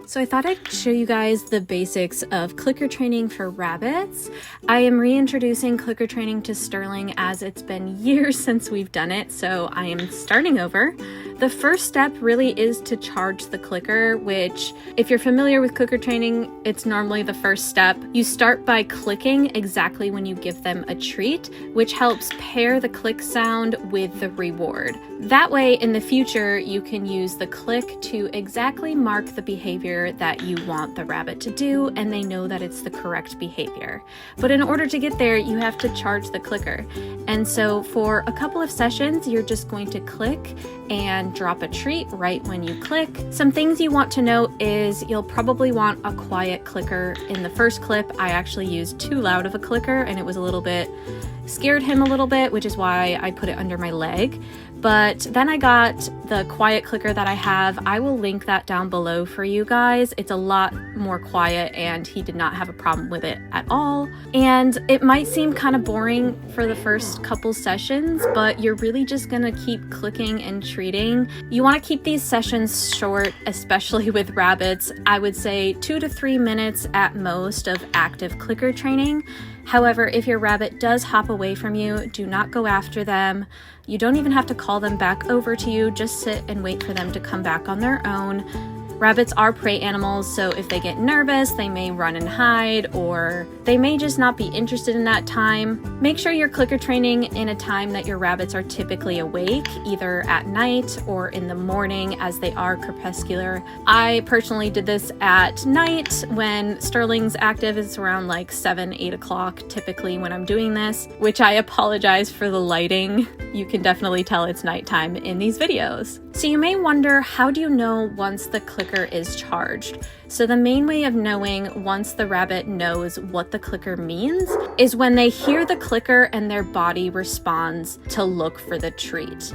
So I thought I'd show you guys the basics of clicker training for rabbits. I am reintroducing clicker training to Sterling as it's been years since we've done it, so I am starting over. The first step really is to charge the clicker, which if you're familiar with clicker training, it's normally the first step. You start by clicking exactly when you give them a treat, which helps pair the click sound with the reward. That way, in the future, you can use the click to exactly mark the behavior that you want the rabbit to do, and they know that it's the correct behavior. But in order to get there, you have to charge the clicker. And so for a couple of sessions, you're just going to click and drop a treat right when you click. Some things you want to note is you'll probably want a quiet clicker. In the first clip, I actually used too loud of a clicker and it was a little bit, scared him a little bit, which is why I put it under my leg. But then I got the quiet clicker that I have. I will link that down below for you guys. It's a lot more quiet and he did not have a problem with it at all. And it might seem kind of boring for the first couple sessions, but you're really just gonna keep clicking and treating. You wanna keep these sessions short, especially with rabbits. I would say 2 to 3 minutes at most of active clicker training. However, if your rabbit does hop away from you, do not go after them. You don't even have to call them back over to you, just sit and wait for them to come back on their own. Rabbits are prey animals, so if they get nervous, they may run and hide, or they may just not be interested in that time. Make sure you're clicker training in a time that your rabbits are typically awake, either at night or in the morning as they are crepuscular. I personally did this at night when Sterling's active. It's around like 7, 8 o'clock typically when I'm doing this, which I apologize for the lighting. You can definitely tell it's nighttime in these videos. So you may wonder, how do you know once the clicker is charged? So the main way of knowing once the rabbit knows what the clicker means is when they hear the clicker and their body responds to look for the treat.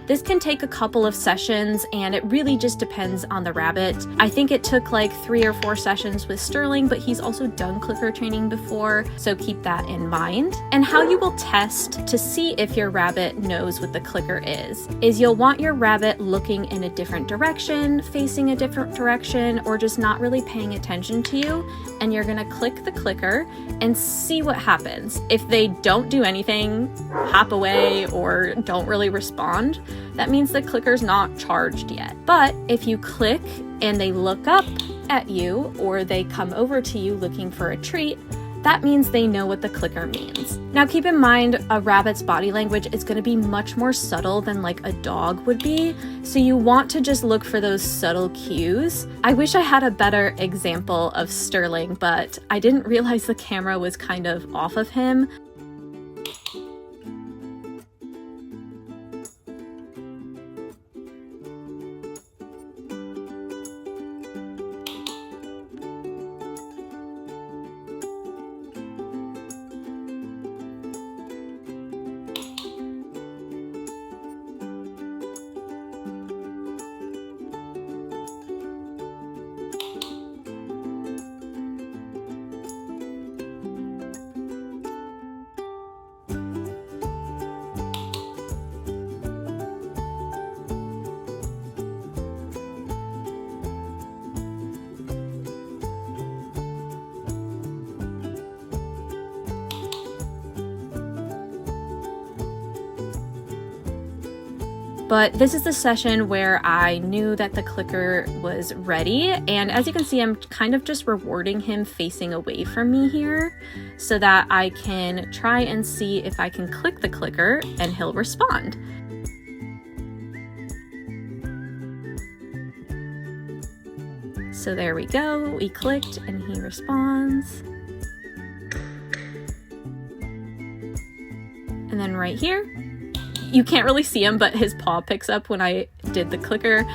This can take a couple of sessions and it really just depends on the rabbit. I think it took like 3 or 4 sessions with Sterling, but he's also done clicker training before, so keep that in mind. And how you will test to see if your rabbit knows what the clicker is you'll want your rabbit looking in a different direction, facing a different direction, or just not really paying attention to you, and you're gonna click the clicker and see what happens. If they don't do anything, hop away, or don't really respond, that means the clicker's not charged yet. But if you click and they look up at you or they come over to you looking for a treat, that means they know what the clicker means. Now keep in mind, a rabbit's body language is going to be much more subtle than like a dog would be, so you want to just look for those subtle cues. I wish I had a better example of Sterling, but I didn't realize the camera was kind of off of him. But this is the session where I knew that the clicker was ready. And as you can see, I'm kind of just rewarding him facing away from me here so that I can try and see if I can click the clicker and he'll respond. So there we go, we clicked and he responds. And then right here, you can't really see him, but his paw picks up when I did the clicker.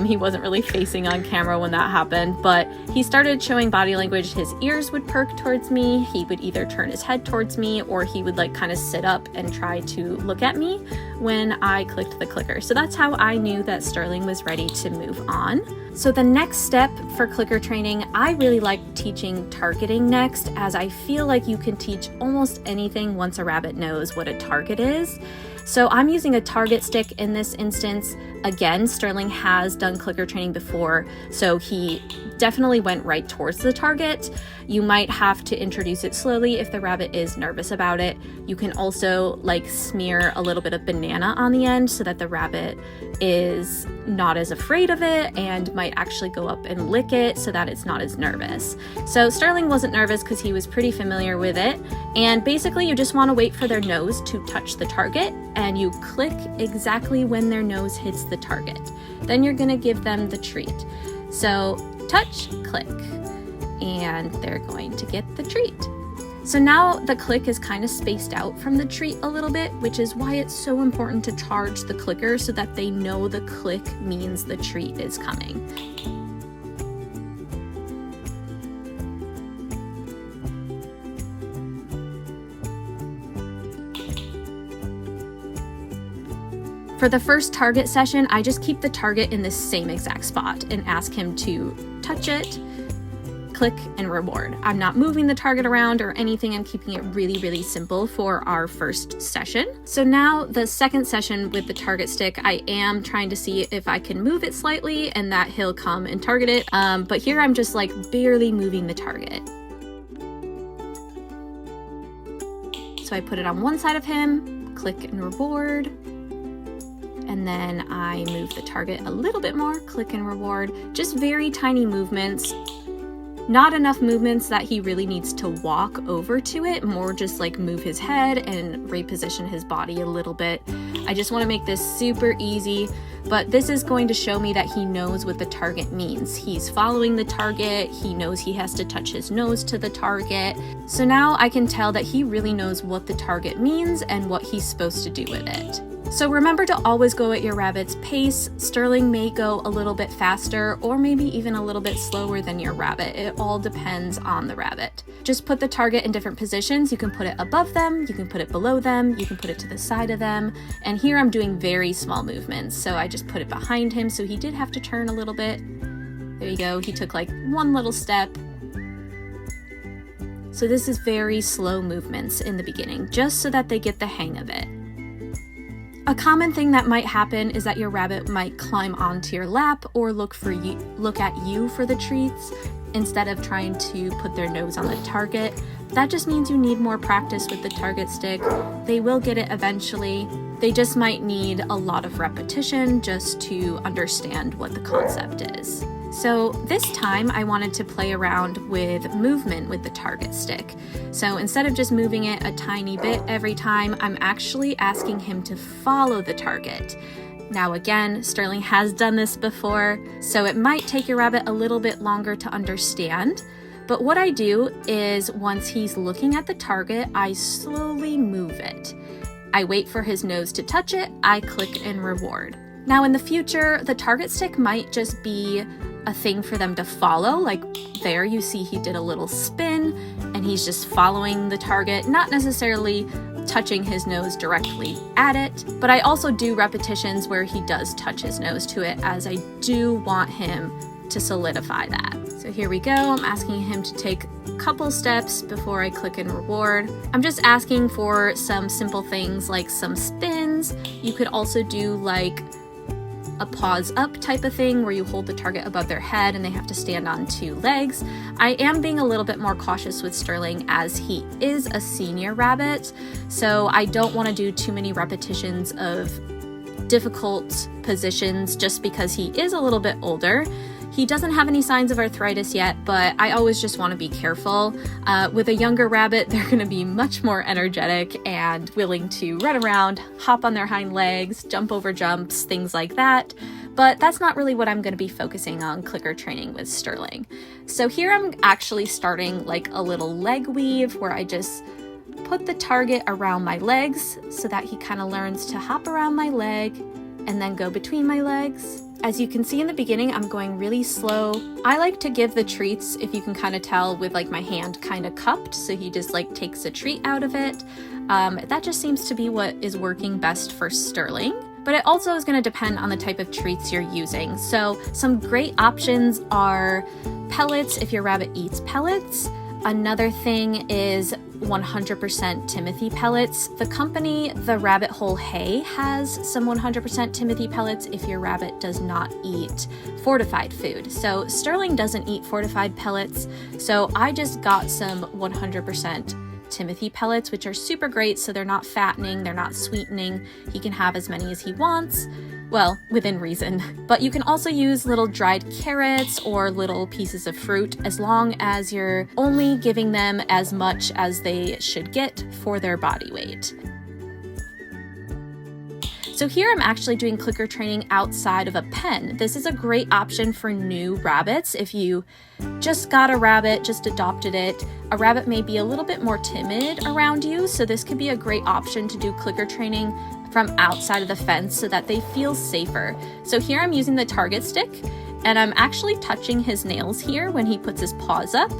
He wasn't really facing on camera when that happened, but he started showing body language. His ears would perk towards me. He would either turn his head towards me or he would like kind of sit up and try to look at me when I clicked the clicker. So that's how I knew that Sterling was ready to move on. So the next step for clicker training, I really like teaching targeting next, as I feel like you can teach almost anything once a rabbit knows what a target is. So I'm using a target stick in this instance. Again, Sterling has done clicker training before, so he definitely went right towards the target. You might have to introduce it slowly if the rabbit is nervous about it. You can also like smear a little bit of banana on the end so that the rabbit is not as afraid of it and might actually go up and lick it so that it's not as nervous. So Sterling wasn't nervous because he was pretty familiar with it. And basically you just want to wait for their nose to touch the target, and you click exactly when their nose hits the target. Then you're going to give them the treat. So touch, click, and they're going to get the treat. So now the click is kind of spaced out from the treat a little bit, which is why it's so important to charge the clicker so that they know the click means the treat is coming. For the first target session, I just keep the target in the same exact spot and ask him to touch it, click, and reward. I'm not moving the target around or anything. I'm keeping it really, really simple for our first session. So now the second session with the target stick, I am trying to see if I can move it slightly and that he'll come and target it. But here I'm just like barely moving the target. So I put it on one side of him, click and reward. And then I move the target a little bit more, click and reward. Just very tiny movements. Not enough movements that he really needs to walk over to it, more just like move his head and reposition his body a little bit. I just want to make this super easy, but this is going to show me that he knows what the target means. He's following the target, he knows he has to touch his nose to the target. So now I can tell that he really knows what the target means and what he's supposed to do with it. So remember to always go at your rabbit's pace. Sterling may go a little bit faster or maybe even a little bit slower than your rabbit. It all depends on the rabbit. Just put the target in different positions. You can put it above them, you can put it below them, you can put it to the side of them. And here I'm doing very small movements. So I just put it behind him. So he did have to turn a little bit. There you go. He took like one little step. So this is very slow movements in the beginning, just so that they get the hang of it. A common thing that might happen is that your rabbit might climb onto your lap or look at you for the treats instead of trying to put their nose on the target. That just means you need more practice with the target stick. They will get it eventually. They just might need a lot of repetition just to understand what the concept is. So this time I wanted to play around with movement with the target stick. So instead of just moving it a tiny bit every time, I'm actually asking him to follow the target. Now again, Sterling has done this before, so it might take your rabbit a little bit longer to understand. But what I do is once he's looking at the target, I slowly move it. I wait for his nose to touch it, I click and reward. Now in the future, the target stick might just be a thing for them to follow. Like there you see he did a little spin and he's just following the target, not necessarily touching his nose directly at it, but I also do repetitions where he does touch his nose to it, as I do want him to solidify that. So here we go. I'm asking him to take a couple steps before I click and reward. I'm just asking for some simple things like some spins. You could also do like a paws up type of thing where you hold the target above their head and they have to stand on two legs. I am being a little bit more cautious with Sterling as he is a senior rabbit, so I don't want to do too many repetitions of difficult positions just because he is a little bit older. He doesn't have any signs of arthritis yet, but I always just want to be careful. With a younger rabbit, they're going to be much more energetic and willing to run around, hop on their hind legs, jump over jumps, things like that. But that's not really what I'm going to be focusing on clicker training with Sterling. So here I'm actually starting like a little leg weave where I just put the target around my legs so that he kind of learns to hop around my leg and then go between my legs. As you can see in the beginning, I'm going really slow. I like to give the treats, if you can kind of tell, with like my hand kind of cupped, so he just like takes a treat out of it. That just seems to be what is working best for Sterling. But it also is going to depend on the type of treats you're using. So some great options are pellets if your rabbit eats pellets. Another thing is 100% Timothy pellets. The company, The Rabbit Hole Hay, has some 100% Timothy pellets if your rabbit does not eat fortified food. So Sterling doesn't eat fortified pellets, so I just got some 100% Timothy pellets, which are super great. So they're not fattening, they're not sweetening. He can have as many as he wants. Well, within reason. But you can also use little dried carrots or little pieces of fruit, as long as you're only giving them as much as they should get for their body weight. So here I'm actually doing clicker training outside of a pen. This is a great option for new rabbits. If you just got a rabbit, just adopted it, a rabbit may be a little bit more timid around you, so this could be a great option to do clicker training from outside of the fence so that they feel safer. So here I'm using the target stick, and I'm actually touching his nails here when he puts his paws up.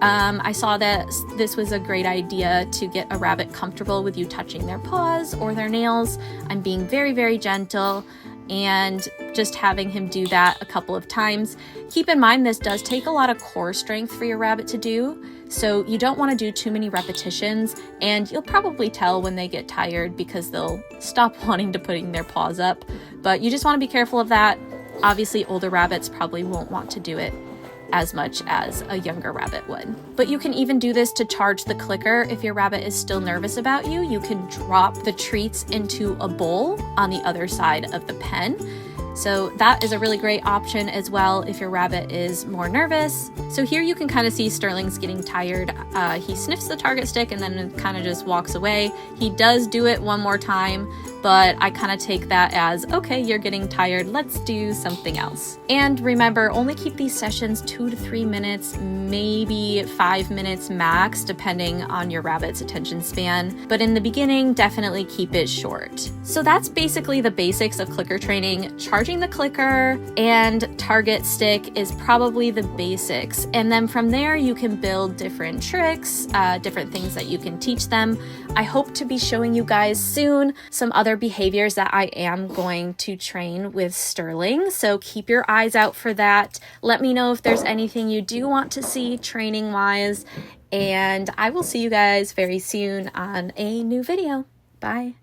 I saw that this was a great idea to get a rabbit comfortable with you touching their paws or their nails. I'm being very, very gentle and just having him do that a couple of times. Keep in mind, this does take a lot of core strength for your rabbit to do, so you don't want to do too many repetitions, and you'll probably tell when they get tired because they'll stop wanting to putting their paws up, but you just want to be careful of that. Obviously, older rabbits probably won't want to do it as much as a younger rabbit would. But you can even do this to charge the clicker. If your rabbit is still nervous about you, you can drop the treats into a bowl on the other side of the pen. So that is a really great option as well if your rabbit is more nervous. So here you can kind of see Sterling's getting tired. He sniffs the target stick and then kind of just walks away. He does do it one more time, but I kind of take that as, okay, you're getting tired, let's do something else. And remember, only keep these sessions 2 to 3 minutes, maybe 5 minutes max, depending on your rabbit's attention span. But in the beginning, definitely keep it short. So that's basically the basics of clicker training. Charging the clicker and target stick is probably the basics. And then from there, you can build different tricks, different things that you can teach them. I hope to be showing you guys soon some other behaviors that I am going to train with Sterling. So keep your eyes out for that. Let me know if there's anything you do want to see training wise, and I will see you guys very soon on a new video. Bye.